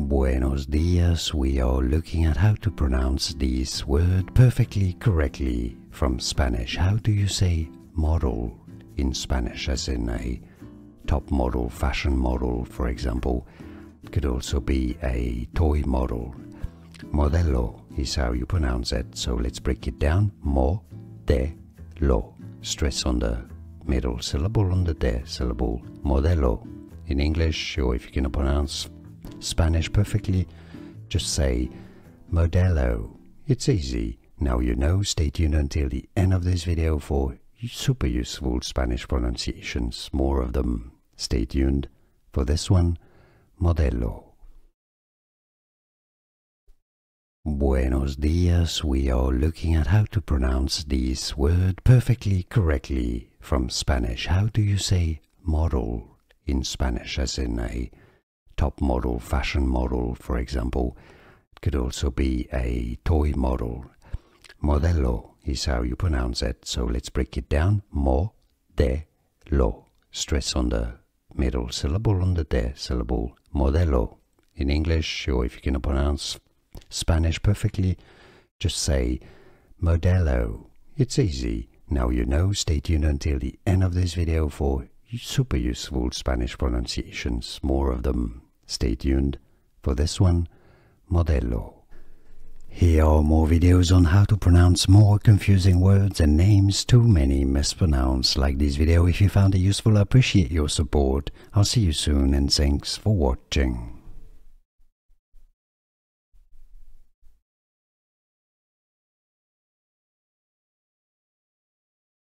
Buenos dias, we are looking at how to pronounce this word perfectly correctly from Spanish. How do you say model in Spanish, as in a top model, fashion model, for example? It could also be a toy model. Modelo is how you pronounce it, so let's break it down. Modelo. Stress on the middle syllable, on the de syllable. Modelo. In English, or if you can pronounce Spanish perfectly, just say Modelo. It's easy. Now you know. Stay tuned until the end of this video for super useful Spanish pronunciations. More of them. Stay tuned for this one. Modelo. Buenos dias, we are looking at how to pronounce this word perfectly correctly from Spanish. How do you say model in Spanish, as in a top model, fashion model, for example? It could also be a toy model. Modelo is how you pronounce it, so let's break it down. Modelo. Stress on the middle syllable, on the de syllable. Modelo. In English, or if you can pronounce Spanish perfectly, just say Modelo. It's easy. Now you know. Stay tuned until the end of this video for super useful Spanish pronunciations. More of them. Stay tuned for this one. Modelo. Here are more videos on how to pronounce more confusing words and names too many mispronounced. Like this video if you found it useful. I appreciate your support. I'll see you soon and thanks for watching.